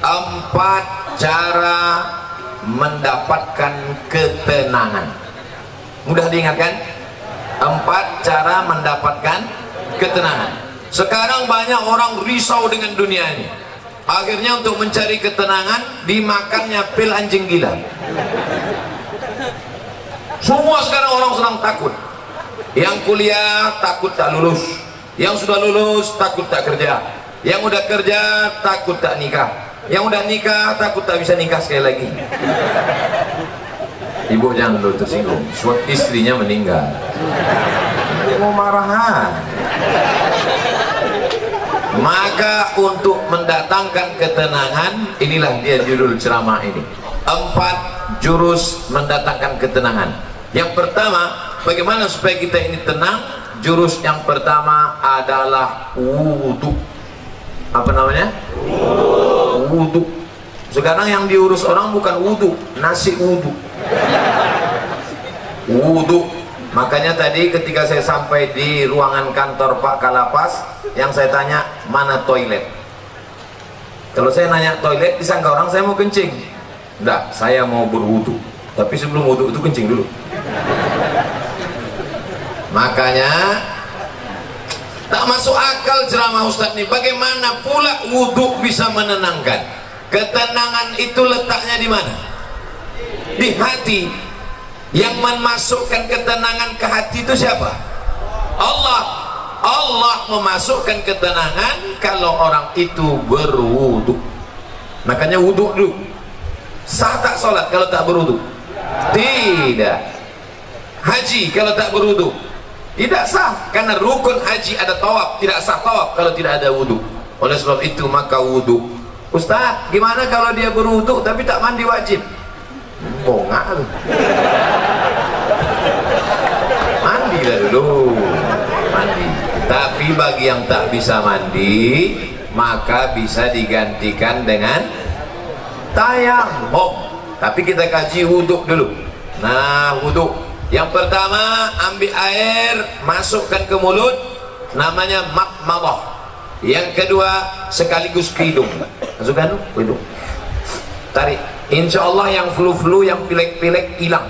4 cara mendapatkan ketenangan. Mudah diingatkan? 4 cara mendapatkan ketenangan. Sekarang banyak orang risau dengan dunia ini. Akhirnya untuk mencari ketenangan dimakannya pil anjing gila. Semua sekarang orang sedang takut. Yang kuliah takut tak lulus, yang sudah lulus takut tak kerja, yang udah kerja takut tak nikah, yang udah nikah takut tak bisa nikah sekali lagi. Ibu jangan dulu tersinggung, suatu istrinya meninggal. Mau marahan. Maka untuk mendatangkan ketenangan, inilah dia judul ceramah ini. 4 jurus mendatangkan ketenangan. Yang pertama, bagaimana supaya kita ini tenang? Jurus yang pertama adalah wudhu. Apa namanya? Wudhu. Sekarang yang diurus orang bukan wudhu, nasi wudhu. Wudhu. Makanya tadi ketika saya sampai di ruangan kantor Pak Kalapas, yang saya tanya, mana toilet? Kalau saya nanya toilet, disangka orang saya mau kencing. Enggak, saya mau berwudhu. Tapi sebelum wudhu itu kencing dulu. Makanya tak masuk akal ceramah Ustadz ini. Bagaimana pula wudhu bisa menenangkan? Ketenangan itu letaknya di mana? Di hati. Yang memasukkan ketenangan ke hati itu siapa? Allah. Allah memasukkan ketenangan kalau orang itu berwudhu. Makanya wudhu dulu. Sah tak sholat kalau tak berwudhu? Tidak. Haji kalau tak berwudhu? Tidak sah, karena rukun haji ada tawaf, tidak sah tawaf kalau tidak ada wudhu. Oleh sebab itu maka wudhu. Ustaz, gimana kalau dia berwudhu tapi tak mandi wajib? Bongak lu. Mandilah dulu. Mandi. Tapi bagi yang tak bisa mandi, maka bisa digantikan dengan tayamum. Tapi kita kaji wudhu dulu. Nah, wudhu yang pertama, ambil air, masukkan ke mulut, namanya madmadah. Yang kedua, sekaligus ke hidung. Masukkan ke hidung, tarik. Insya Allah yang flu-flu, yang pilek-pilek hilang.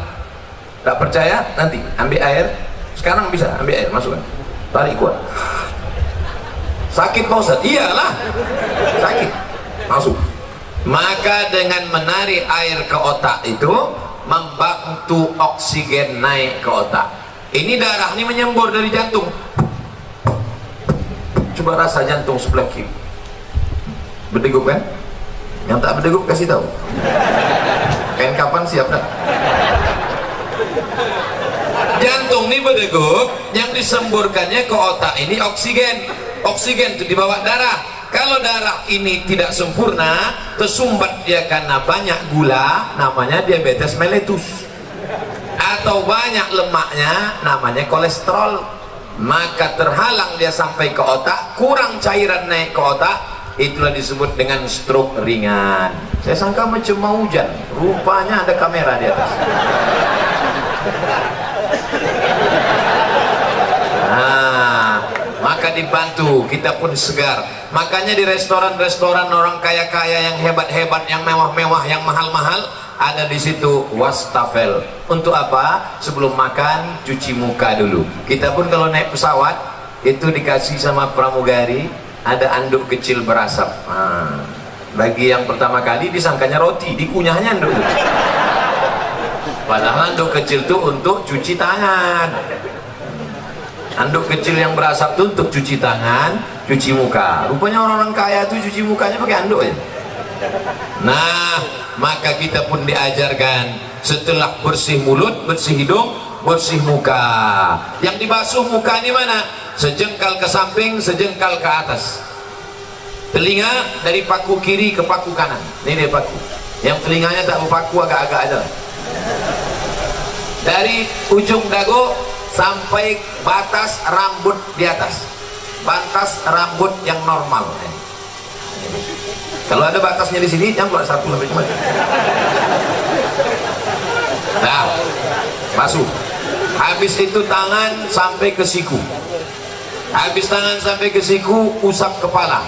Tak percaya? Nanti ambil air. Sekarang bisa ambil air, masukkan, tarik kuat. Sakit Pak Ustaz? Iyalah, sakit. Masuk. Maka dengan menarik air ke otak itu membantu oksigen naik ke otak. Ini darah ini menyembur dari jantung. Coba rasa jantung sebelah kiri. Berdegup kan? Yang tak berdegup kasih tahu. Kain kapan siap dah. Jantung ini berdegup, yang disemburkannya ke otak ini oksigen. Oksigen itu dibawa darah. Kalau darah ini tidak sempurna, tersumbat dia karena banyak gula, namanya diabetes mellitus. Atau banyak lemaknya, namanya kolesterol. Maka terhalang dia sampai ke otak, kurang cairan naik ke otak, itulah disebut dengan stroke ringan. Saya sangka macam mau hujan, rupanya ada kamera di atas. Maka dibantu, kita pun segar. Makanya di restoran-restoran orang kaya-kaya yang hebat-hebat, yang mewah-mewah, yang mahal-mahal, ada di situ wastafel. Untuk apa? Sebelum makan cuci muka dulu. Kita pun kalau naik pesawat itu dikasih sama pramugari ada anduk kecil berasap. Bagi yang pertama kali disangkanya roti, dikunyahnya anduk. Padahal anduk kecil itu untuk cuci tangan. Anduk kecil yang berasap itu untuk cuci tangan, cuci muka. Rupanya orang-orang kaya itu cuci mukanya pakai anduk ya. Nah, maka kita pun diajarkan setelah bersih mulut, bersih hidung, bersih muka. Yang dibasuh muka ini mana? Sejengkal ke samping, sejengkal ke atas. Telinga dari paku kiri ke paku kanan. Ini dia paku. Yang telinganya tak berpaku, agak-agak aja. Dari ujung dagu sampai batas rambut di atas, batas rambut yang normal. Kalau ada batasnya di sini, yang keluar satu lebih cepat. Nah, masuk. Habis itu tangan sampai ke siku. Habis tangan sampai ke siku, usap kepala.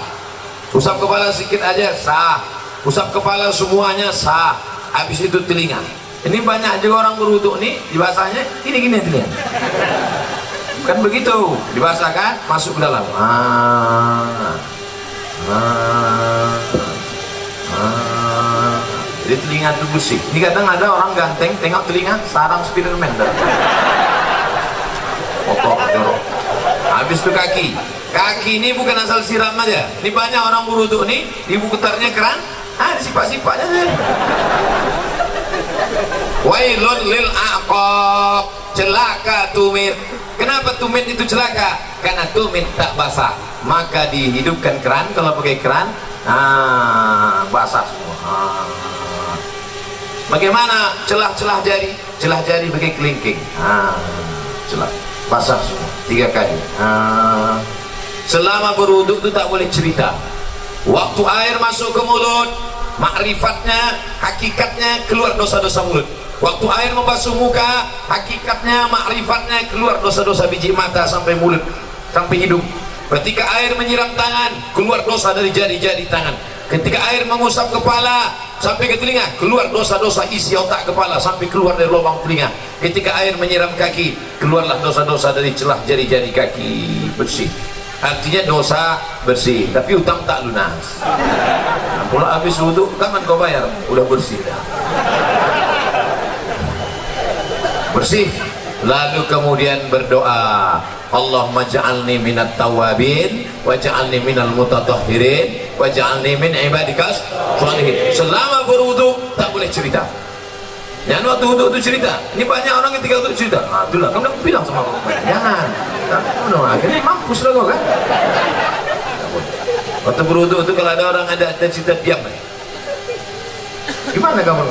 Usap kepala sedikit aja sah. usap kepala semuanya sah, habis itu telinga. Ini banyak juga orang berwudu nih dibasahnya gini-gini telinga. Bukan begitu, dibasahkan masuk ke dalam. Jadi telinga itu bersih. Ini kadang ada orang ganteng tengok telinga sarang Spiderman dah. Kotor jorok. Habis itu kaki. Kaki ini bukan asal siram aja. Ini banyak orang berwudu nih, ibu ketarnya keran, disipak-sipaknya aja. Wailun lil aqab, celaka tumit. Kenapa tumit itu celaka? Karena tumit tak basah. Maka dihidupkan keran, kalau pakai keran, basah semua. Bagaimana celah-celah jari? Celah jari pakai kelingking. Celah, basah semua 3 kali. Selama berwudu itu tak boleh cerita. Waktu air masuk ke mulut, makrifatnya, hakikatnya keluar dosa-dosa mulut. Waktu air membasuh muka, hakikatnya, makrifatnya keluar dosa-dosa biji mata sampai mulut, sampai hidung. Ketika air menyiram tangan, keluar dosa dari jari-jari tangan. Ketika air mengusap kepala sampai ke telinga, keluar dosa-dosa isi otak kepala sampai keluar dari lubang telinga. Ketika air menyiram kaki, keluarlah dosa-dosa dari celah jari-jari kaki, bersih. Artinya dosa bersih, tapi utang tak lunas. Pula habis wudu, kapan kau bayar? Udah bersih dah. Bersih. Lalu kemudian berdoa, Allahumma ja'alni minat tawabin wa ja'alni minal mutatahhirin wa ja'alni min ibadikas sholihin. Selama berwudu tak boleh cerita. Jangan waktu wudu itu cerita. Ini banyak orang ketika wudu cerita. Itulah kamu bilang sama aku. Jangan. Akhirnya mampus lah kau kan. Waktu berwudu itu kalau ada orang ada cerita diam. Gimana kamu?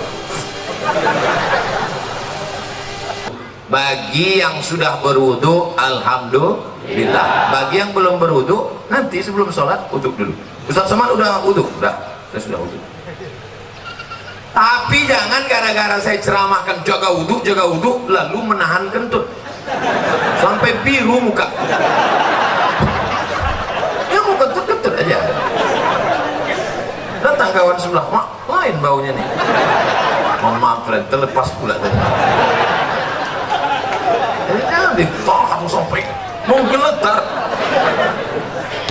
Bagi yang sudah berwudu, alhamdulillah. Bagi yang belum berwudu, nanti sebelum sholat wudu dulu. Ustaz Somad udah wudu? Udah, saya sudah wudu. Tapi jangan gara-gara saya ceramahkan jaga wudu, lalu menahan kentut sampai biru muka. Ya mau kentut aja. Datang kawan sebelah, mak, lain baunya nih. Mohon maaf, friend, terlepas pula tadi. Jangan ditahan sampai mau geletar.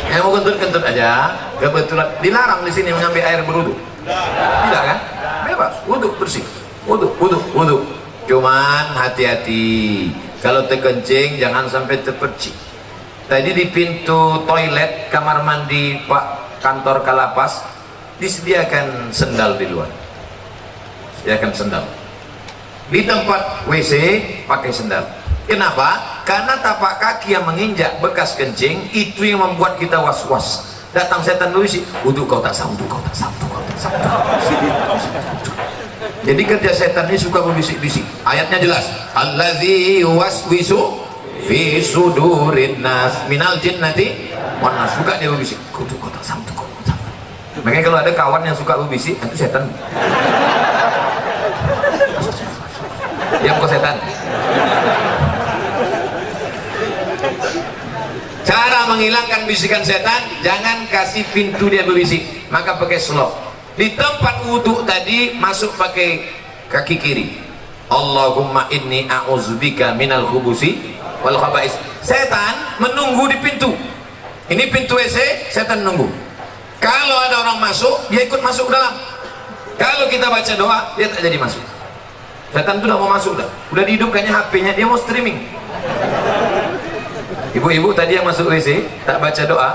Yang mau kentut aja. Kebetulan dilarang di sini mengambil air berwudu. Tidak kan? Bebas, wudu bersih. Wudu. Cuman hati-hati. Kalau terkencing jangan sampai terpercik. Tadi di pintu toilet kamar mandi Pak kantor Kalapas disediakan sendal di luar. Sediakan sendal. Di tempat WC pakai sendal. Kenapa? Karena tapak kaki yang menginjak bekas kencing itu yang membuat kita was-was. Datang setan berisi, wudu kau tak sah, wudu kau tak sah. Jadi kerja setan ini suka berbisik-bisik. Ayatnya jelas. Allazi waswisu fi sudurin nas minal jinnati wan nas. Suka dia berbisik. Wudu kau tak sah, wudu kau tak sah. Makanya kalau ada kawan yang suka berbisik, itu setan. Diam kau setan. Cara menghilangkan bisikan setan, jangan kasih pintu dia berbisik, maka pakai slop. Di tempat wudhu tadi masuk pakai kaki kiri. Allahumma inni a'udzubika minal khubusi wal khaba'is. Setan menunggu di pintu. Ini pintu WC, setan nunggu. Kalau ada orang masuk, dia ikut masuk ke dalam. Kalau kita baca doa, dia tak jadi masuk. Setan itu udah mau masuk dah. Udah dihidupkannya HP-nya, dia mau streaming. Ibu-ibu tadi yang masuk WC tak baca doa,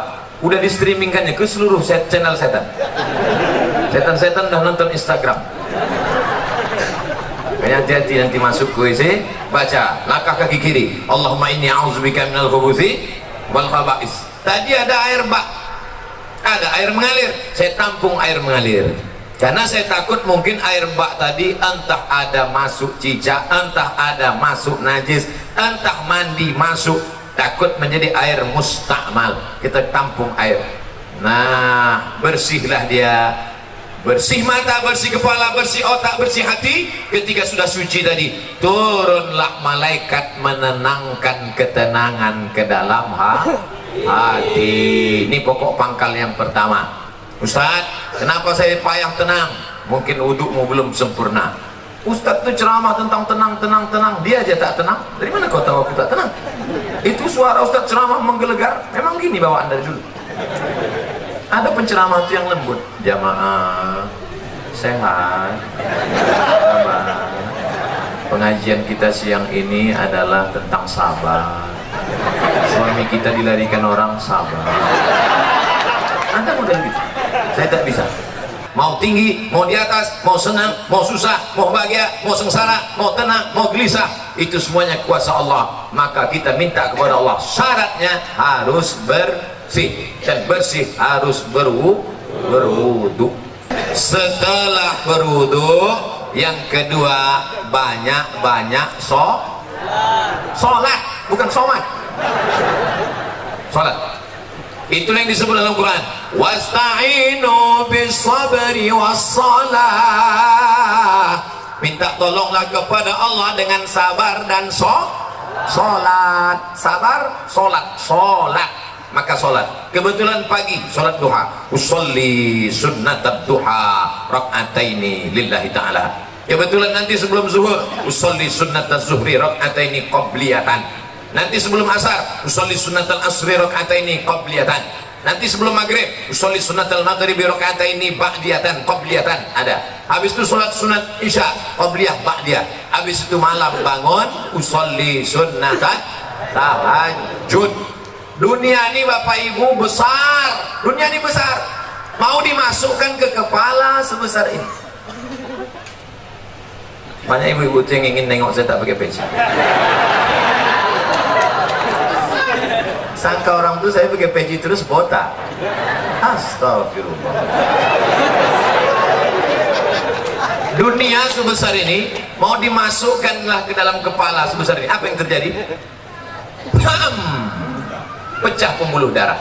udah di streamingkannya ke seluruh channel setan. Setan-setan udah nonton Instagram. Hati-hati nanti masuk ke WC, baca langkah kaki kiri. Allahumma inni a'udzubika minal khubuthi wal khaba'is. Tadi ada air bak, ada air mengalir. Saya tampung air mengalir. Karena saya takut mungkin air bak tadi entah ada masuk cicak, entah ada masuk najis, entah mandi masuk. Takut menjadi air mustakmal. Kita tampung air. Nah, bersihlah dia. Bersih mata, bersih kepala, bersih otak, bersih hati. Ketika sudah suci tadi, turunlah malaikat menenangkan ketenangan ke dalam hati. Ini pokok pangkal yang pertama. Ustaz, kenapa saya payah tenang? Mungkin wudukmu belum sempurna. Ustaz itu ceramah tentang tenang, dia aja tak tenang. Dari mana kau tahu aku tak tenang? Itu suara Ustaz ceramah menggelegar. Memang gini bawaan dari dulu. Ada penceramah itu yang lembut. Jamaah sehat, sabar. Pengajian kita siang ini adalah tentang sabar. Suami kita dilarikan orang, sabar. Anda model gitu. Saya tak bisa. Mau tinggi, mau di atas, mau senang, mau susah, mau bahagia, mau sengsara, mau tenang, mau gelisah, itu semuanya kuasa Allah. Maka kita minta kepada Allah, syaratnya harus bersih, dan bersih harus berwudu. Setelah berwudu, yang kedua banyak-banyak sholat, bukan sholat, sholat. Itulah yang disebut dalam Quran, wasta'inu bis-sabri was-salah. Minta tolonglah kepada Allah dengan sabar dan sholat. Sabar, sholat. Maka sholat. Kebetulan pagi sholat duha. Usolli sunnatat duha rak'ataini lillahi ta'ala. Kebetulan nanti sebelum zuhur usolli sunnatat zuhri rak'ataini qabliyatan. Nanti sebelum asar usolli sunnatal asri rak'ataini qabliyatan. Nanti sebelum maghrib usolli sunnatal maghribi rak'ataini ba'diyatan qabliyatan. Ada. Habis itu sholat sunat isya qabliyah ba'diyah. Habis itu malam bangun usolli sunnatat tahajud. Dunia ini Bapak Ibu besar. Dunia ini besar. Mau dimasukkan ke kepala sebesar ini. Banyak ibu-ibu yang ingin nengok saya tak pakai peci. Sangka orang tuh saya pakai peci terus botak. Astagfirullah. Dunia sebesar ini mau dimasukkanlah ke dalam kepala sebesar ini. Apa yang terjadi? Pecah pembuluh darah.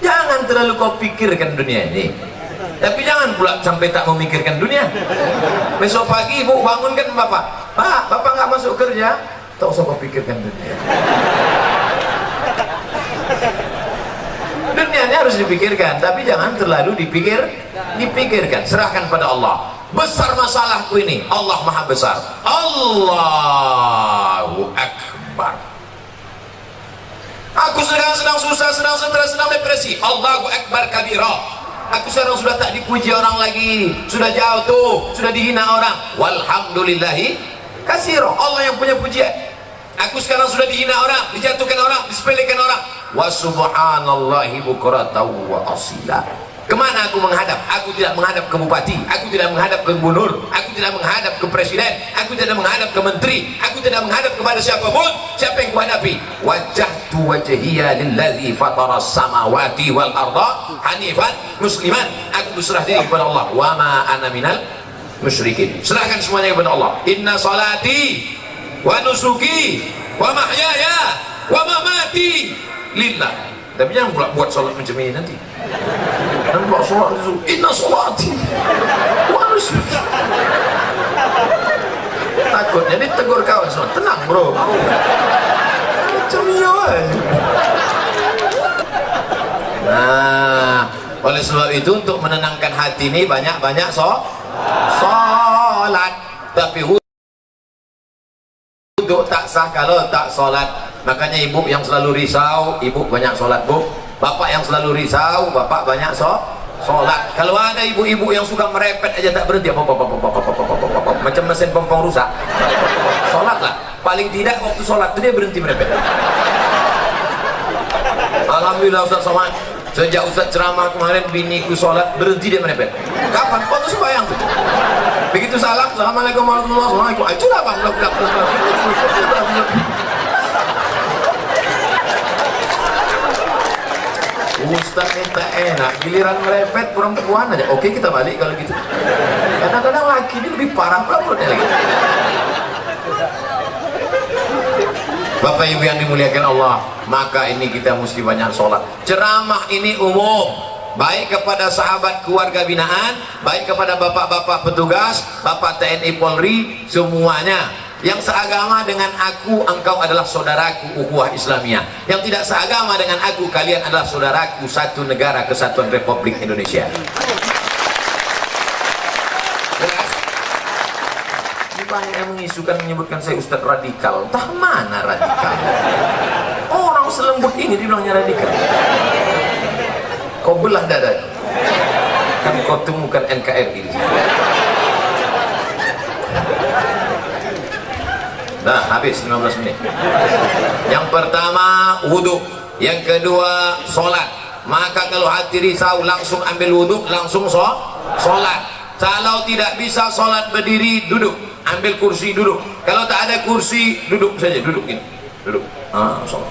Jangan terlalu kau pikirkan dunia ini, tapi jangan pula sampai tak memikirkan dunia. Besok pagi ibu bangunkan bapak, Pak, bapak nggak masuk kerja, tak usah kau pikirkan dunia. Dunianya harus dipikirkan, tapi jangan terlalu dipikirkan. Serahkan pada Allah. Besar masalahku ini, Allah Maha Besar. Allahu Akbar. Aku sedang susah, sedang stres, sedang depresi. Allahu Akbar kabira. Aku sekarang sudah tak dipuji orang lagi, sudah jauh tuh, sudah dihina orang. Walhamdulillahi katsira. Allah yang punya pujian. Aku sekarang sudah dihina orang, dijatuhkan orang, disepelekan orang. Wa subhanallahi bukratan wa asila. Kemana aku menghadap? Aku tidak menghadap ke bupati, aku tidak menghadap ke gubernur, aku tidak menghadap ke presiden, aku tidak menghadap ke menteri, aku tidak menghadap kepada siapapun. Siapa yang kuhadapi? Wajjahtu wajhiya lillazi fataras samawati wal arda hanifan musliman. Aku berserah diri kepada Allah. Wa ma ana minal musyrikin. Serahkan semuanya kepada Allah. Inna salati wa nusuki wa mahyaya wa mamati lillah. Tapi jangan pula buat sholat macam ini nanti. Dan buat sholat itu inna sholati wa nusuki. Takutnya ditegur kawan semua. Tenang bro, macam iya aja. Nah, oleh sebab itu untuk menenangkan hati ini banyak-banyak sholat. Tapi wudhu tak sah kalau tak sholat. Makanya ibu yang selalu risau, ibu banyak sholat bu. Bapak yang selalu risau, bapak banyak sholat. Kalau ada ibu-ibu yang suka merepet aja tak berhenti, macam mesin pompong rusak. Sholatlah. Paling tidak waktu sholat itu dia berhenti merepet. Alhamdulillah Ustaz Somad, sejak Ustaz ceramah kemarin biniku sholat berhenti dia merepet. Kapan? Waktu sembahyang tuh. Begitu salam, assalamualaikum warahmatullahi wabarakatuh. Itulah bang, Ustaz minta enak, giliran merepet perempuan aja. Oke, kita balik kalau gitu. Kadang-kadang laki ini lebih parah perempuannya lagi. Bapak Ibu yang dimuliakan Allah, maka ini kita mesti banyak sholat. Ceramah ini umum, baik kepada sahabat keluarga binaan, baik kepada bapak-bapak petugas, bapak TNI Polri, semuanya. Yang seagama dengan aku, engkau adalah saudaraku, ukhuwah Islamiyah. Yang tidak seagama dengan aku, kalian adalah saudaraku, satu negara kesatuan Republik Indonesia. Jelas? Ini banyak yang mengisukan, menyebutkan saya Ustadz radikal. Entah mana radikal? Orang selembut ini dibilangnya radikal. Kau belah dada, kan kau temukan NKRI. Nah, habis 15 menit. Yang pertama wudhu, yang kedua sholat. Maka kalau hati risau langsung ambil wudhu, langsung sholat. Kalau tidak bisa sholat berdiri, duduk, ambil kursi duduk. Kalau tak ada kursi, duduk saja, duduk ini, duduk.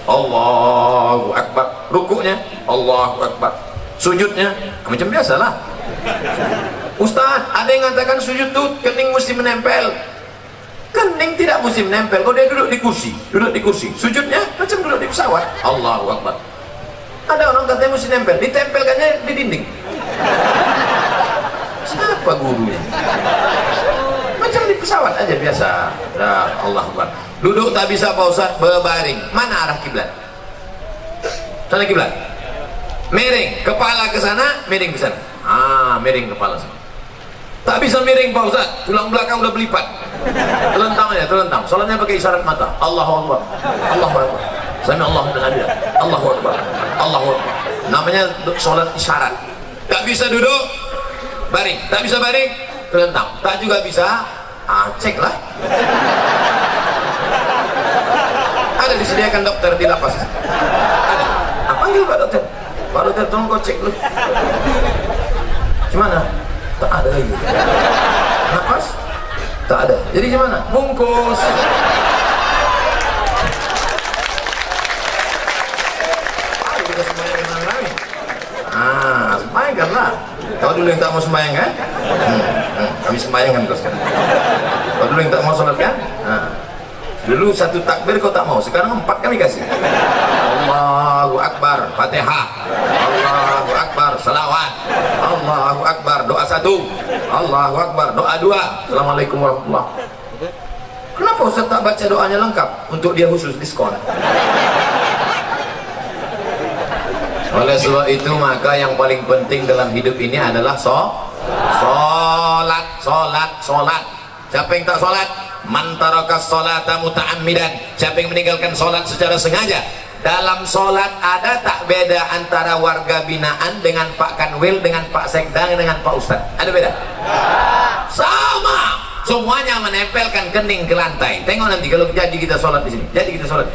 Allahu Akbar. Rukuknya Allahu Akbar. Sujudnya macam biasalah. Ustaz, ada yang mengatakan sujud tuh kening mesti menempel. Kening tidak mesti menempel. Kalau dia duduk di kursi, duduk di kursi. Sujudnya macam duduk di pesawat. Allahu Akbar. Ada orang katanya mesti nempel, ditempelkannya di dinding. Siapa gurunya? Macam di pesawat aja biasa. Nah, Allahu Akbar. Duduk tak bisa Pak Ustaz, berbaring. Mana arah kiblat? Sana kiblat. Miring, kepala ke sana, miring ke sana. Miring kepala sana. Tak bisa miring Pak Ustaz, tulang belakang udah berlipat. Telentang aja, telentang. Soalnya pakai isyarat mata. Allahu Akbar, Allahu Akbar. Sami Allahu liman hamidah. Allahu Akbar, Allahu Akbar. Namanya sholat isyarat. Tak bisa duduk, baring. Tak bisa baring, telentang. Tak juga bisa, cek lah. Ada disediakan dokter di lapas. Ada. Panggil Pak Dokter. Pak Dokter, tolong kau cek dulu. Gimana? Tak ada lagi. Napas? Tak ada. Jadi gimana? Bungkus. Ayo kita sembahyang dengan lain. Sembahyang lah. Kau dulu yang tak mau sembahyang kan? Kami sembahyang kan kau sekarang. Kau dulu yang tak mau sholat kan? Dulu satu takbir kau tak mau, sekarang 4 kami kasih. Allahu Akbar, Fatihah. Allahu Akbar, salawat. Allahu Akbar, doa 1. Allahu Akbar, doa 2. Assalamualaikum warahmatullahi. Kenapa Ustaz tak baca doanya lengkap? Untuk dia khusus diskon. Oleh sebab itu maka yang paling penting dalam hidup ini adalah sholat. Siapa yang tak sholat? Man tarakas sholata muta'ammidan. Siapa yang meninggalkan sholat secara sengaja? Dalam sholat ada tak beda antara warga binaan dengan Pak Kanwil, dengan Pak Sekda, dengan Pak Ustadz? Ada beda? Sama. Semuanya menempelkan kening ke lantai. Tengok nanti kalau jadi kita sholat di sini. Jadi kita sholat.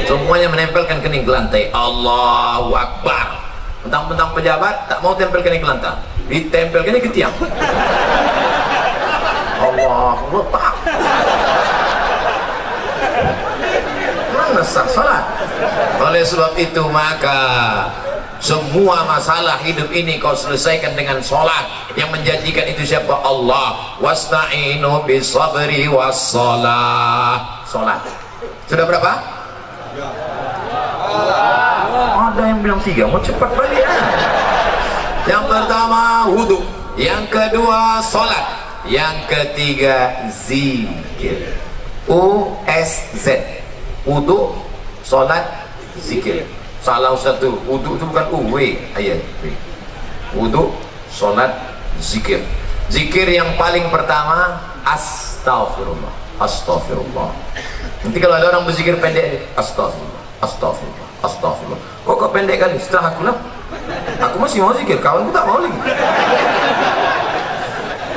Semuanya menempelkan kening ke lantai. Allahu Akbar. Mentang-mentang pejabat tak mau tempel kening ke lantai. Ditempelkannya ke tiang. Allahu Akbar. Mana sah salat? Oleh sebab itu maka semua masalah hidup ini kau selesaikan dengan sholat. Yang menjanjikan itu siapa? Allah. Wasta'inu bisabri wassalah. Sholat. Sudah berapa? Ada yang bilang 3. Mau cepat balik ya? Yang pertama wudhu, yang kedua sholat, yang ketiga zikir. USZ. Wudhu, sholat, zikir. Salah satu, wudhu itu bukan UW ayat. Wudhu, sholat, zikir. Zikir yang paling pertama astaghfirullah. Astaghfirullah. Nanti kalau ada orang berzikir pendek, astaghfirullah, astaghfirullah, astaghfirullah. Kok pendek kali? Setelah aku lah, aku masih mau zikir, kawanku tak mau lagi.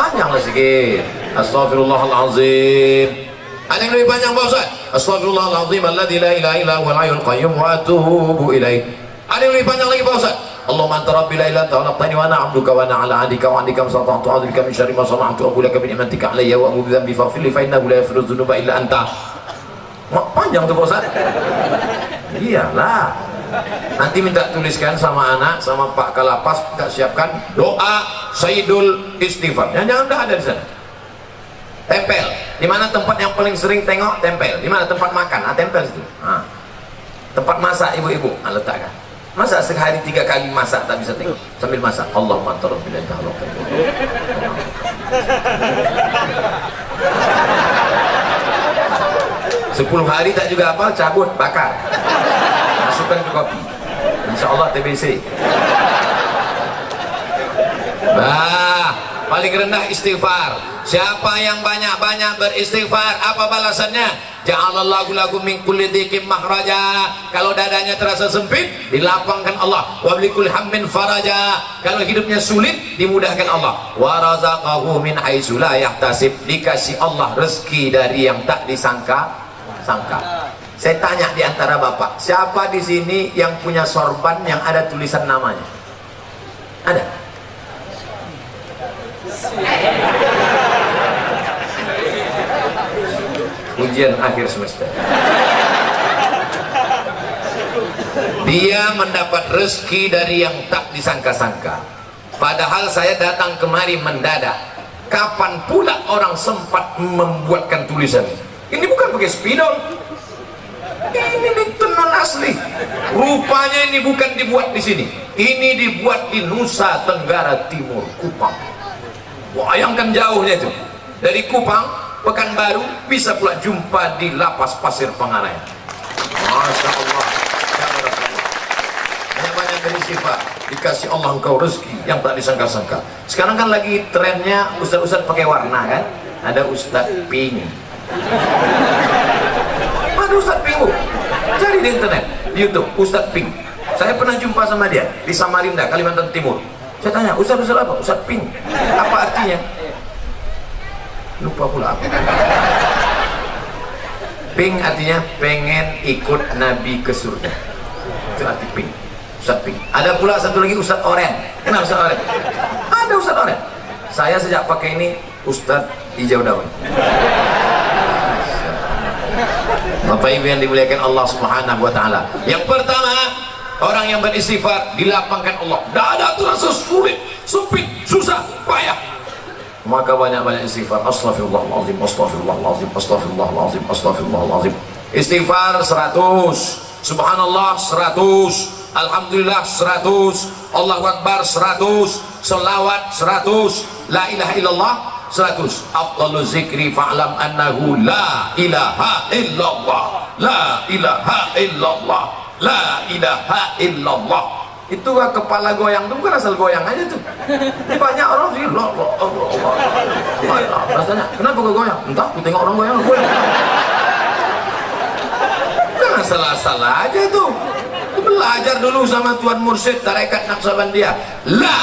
Panjanglah zikir. Astaghfirullahalazim. Ada yang lebih panjang Pak Ustaz? Astaghfirullahalazim alladzi la ilaha illa huwal hayyul qayyum wa atubu ilaih. Ada yang lebih panjang lagi Pak Ustaz? Allahumma anta rabbi la ilaha illa anta khalaqtani wa ana 'abduka wa ana 'ala 'ahdika wa 'indika masata'tu a'udzubika min syarri ma sana'tu wa laka bi ni'matika 'alayya wa a'udzu bidhanbi faghfir li fa innahu la yaghfiru dzunuba illa anta. Panjang tuh Pak Ustaz. Iyalah. Nanti minta tuliskan sama anak, sama Pak Kalapas, kita siapkan doa Sayyidul Istighfar. Jangan dah ada di sana. Tempel. Di mana tempat yang paling sering tengok? Tempel. Di mana tempat makan? Tempel situ. Tempat masak ibu-ibu, letakkan. Masa sehari 3 kali masak tak bisa tengok? Sambil masak. Allahumma anta rabbil ilahi halaqan. 10 hari tak juga hafal, cabut, bakar, masukkan ke kopi, insya Allah TBC. Nah, paling rendah istighfar. Siapa yang banyak-banyak beristighfar, apa balasannya? Ja'alallahu lakum min kulli dhiqin makhraja. Kalau dadanya terasa sempit, dilapangkan Allah. Wa bikulli hammin faraja. Kalau hidupnya sulit, dimudahkan Allah. Wa razaqahu min haitsu la yahtasib. Dikasih Allah rezeki dari yang tak disangka-sangka. Saya tanya di antara bapak, siapa di sini yang punya sorban yang ada tulisan namanya? Ada? Ujian akhir semester, dia mendapat rezeki dari yang tak disangka-sangka. Padahal saya datang kemari mendadak. Kapan pula orang sempat membuatkan tulisan ini? Bukan pakai spidol, ini tenun asli. Rupanya ini bukan dibuat di sini, ini dibuat di Nusa Tenggara Timur, Kupang. Bayangkan jauhnya itu, dari Kupang Pekanbaru bisa pula jumpa di lapas Pasir Pangarayan. Masya Allah, banyak-banyak beristighfar, dikasih Allah engkau rezeki yang tak disangka-sangka. Sekarang kan lagi trennya ustaz-ustaz pakai warna kan, ada Ustaz Pink, ada Ustaz Pink, cari di internet, di YouTube, Ustaz Pink. Saya pernah jumpa sama dia di Samarinda, Kalimantan Timur. Saya tanya, Ustaz apa? Ustaz Pink, apa artinya? Lupa pula apa. Pink artinya pengen ikut Nabi ke surga, itu arti Pink, Ustaz Pink. Ada pula satu lagi Ustaz Oren. Kenapa Ustaz Oren? Ada Ustaz Oren. Saya sejak pakai ini Ustaz hijau daun. Bapak Ibu yang dimuliakan Allah Subhanahu wa taala. Yang pertama, orang yang beristighfar dilapangkan Allah. Dada terasa sulit, sempit, susah, payah. Maka banyak-banyak istighfar. Astaghfirullahaladzim, astaghfirullahaladzim, astaghfirullahaladzim, astaghfirullahaladzim. Istighfar 100, subhanallah 100, alhamdulillah 100, Allahu Akbar 100, selawat 100, la ilaha illallah 100. Afdalu zikri fa'lam annahu la ilaha illallah, la ilaha illallah, la ilaha illallah. Itu kepala goyang itu bukan asal goyang aja tuh. Banyak orang sih Allah. Rasanya kenapa kok goyang? Entah, aku tengok orang goyang. Bukan asal-asal aja tuh. Belajar dulu sama Tuan Mursyid Tarekat Naqsabandiyah. La,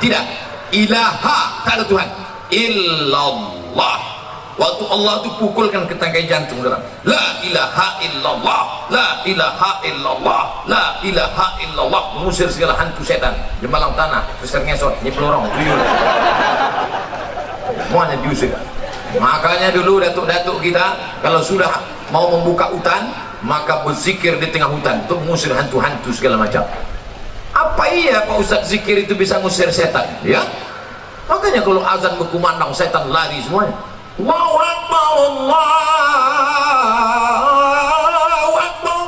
tidak, ilaha, tak ada Tuhan, illallah. Waktu Allah itu pukulkan ke tangkai jantung dalam, la ilaha illallah, la ilaha illallah, la ilaha illallah, mengusir segala hantu setan, jembalang tanah, besar ngesot, nyepelorong, tuyul, semuanya diusir. Makanya dulu datuk-datuk kita kalau sudah mau membuka hutan, maka berzikir di tengah hutan untuk mengusir hantu-hantu segala macam. Apa iya Pak Ustaz zikir itu bisa mengusir setan? Ya, makanya kalau azan berkumandang setan lari semuanya. Allahu Akbar, Allahu Akbar.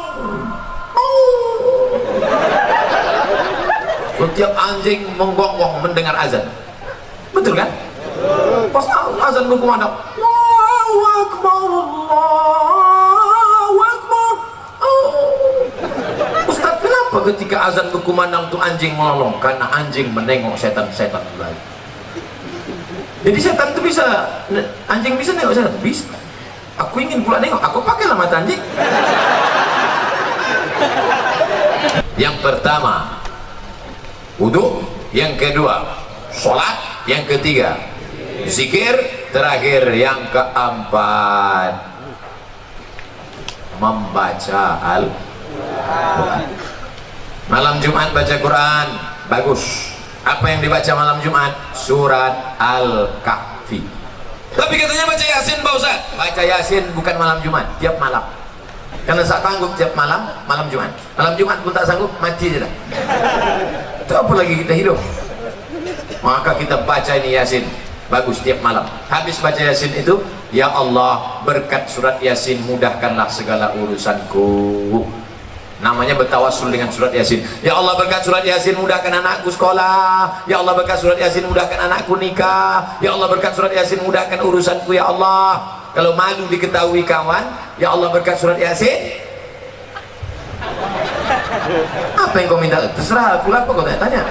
Setiap anjing menggonggong mendengar azan. Betul kan? Pas azan berkumandang, Allahu Akbar, Allahu Akbar. Ustaz, kenapa ketika azan berkumandang tuh anjing melolong? Karena anjing menengok setan-setan lain. Jadi setan itu bisa, anjing bisa nengok setan? Bisa. Aku ingin pula nengok, aku pakailah mata anjing. Yang pertama wudu, yang kedua sholat, yang ketiga zikir, terakhir yang keempat membaca Al-Quran. Malam Jumat baca Quran, bagus. Apa yang dibaca malam Jumat? Surat Al-Kahfi. Tapi katanya baca Yasin Pak Ustaz. Baca Yasin bukan malam Jumat, tiap malam. Karena tak sanggup tiap malam, malam Jumat. Malam Jumat pun tak sanggup, mati je dah. Itu apa lagi kita hidup? Maka kita baca ini Yasin, bagus tiap malam. Habis baca Yasin itu, ya Allah berkat surat Yasin mudahkanlah segala urusanku. Namanya bertawassul dengan surat Yasin. Ya Allah berkat surat Yasin mudahkan anakku sekolah. Ya Allah berkat surat Yasin mudahkan anakku nikah. Ya Allah berkat surat Yasin mudahkan urusanku ya Allah. kalau malu diketahui kawan, ya Allah berkat surat Yasin. Apa yang kau minta? Terserah aku lah, apa kau tanya.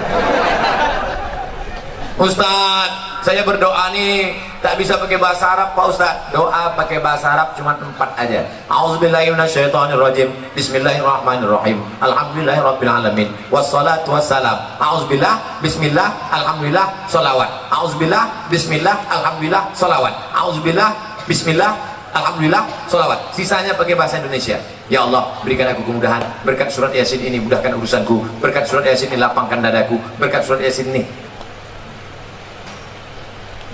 Ustaz, saya berdoa nih tak bisa pakai bahasa Arab Pak Ustaz. Doa pakai bahasa Arab cuma 4 aja. A'udzubillahi minasyaitonirrajim. Bismillahirrahmanirrahim. Alhamdulillahirabbil alamin. Wassalatu wassalam. A'udzubillah, bismillah, alhamdulillah, shalawat. A'udzubillah, bismillah, alhamdulillah, shalawat. A'udzubillah, bismillah, alhamdulillah, sholawat. Sisanya pakai bahasa Indonesia. Ya Allah, berikan aku kemudahan. Berkat surat Yasin ini mudahkan urusanku. Berkat surat Yasin ini lapangkan dadaku. Berkat surat Yasin ini,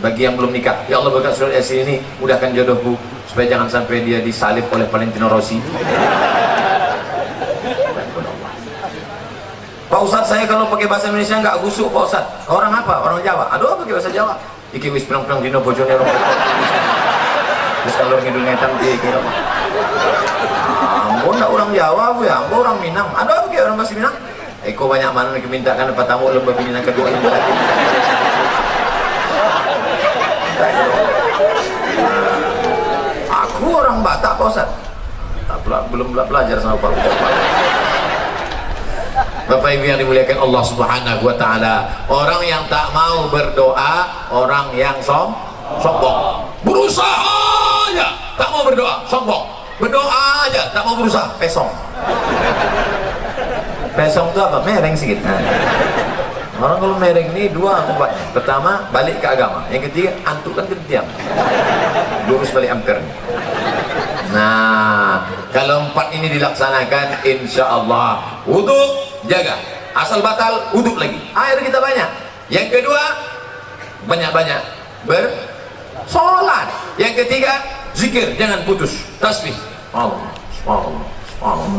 bagi yang belum nikah, ya Allah berkat surat Yasin ini mudahkan jodohku, supaya jangan sampai dia disalib oleh Valentino Rossi. Pak Ustadz, saya kalau pakai bahasa Indonesia nggak gusuk Pak Ustadz. Orang apa? Orang Jawa. Aduh, pakai bahasa Jawa. Iki wis pirang-pirang dino bojone rong. Terus kalau ngidul ngetan dia kira. Ampun, enggak orang Jawa bu ya, ampun orang Minang. Aduh, pakai orang bahasa Minang. Eko banyak mana dimintakan apa tamu lomba bini yang kedua lomba lagi. Aku orang Batak Pak Ustaz. Belum belajar sama Pak Ustaz. Bapak Ibu yang dimuliakan Allah Subhanahu wa taala, orang yang tak mau berdoa, orang yang sombong. Berusaha aja tak mau berdoa, sombong. Berdoa aja tak mau berusaha, pesong. Pesong itu apa? Mereng sedikit. Orang kalau mereng ini 2 obatnya. Pertama, balik ke agama. Yang ketiga, antuk kan diam. Lurus balik ampere. Nah, kalau 4 ini dilaksanakan, insya Allah wudhu jaga. Asal batal, wudhu lagi. Air kita banyak. Yang kedua, banyak-banyak bersolat. Yang ketiga, zikir, jangan putus. Tasbih. Allah, Allah, Allah.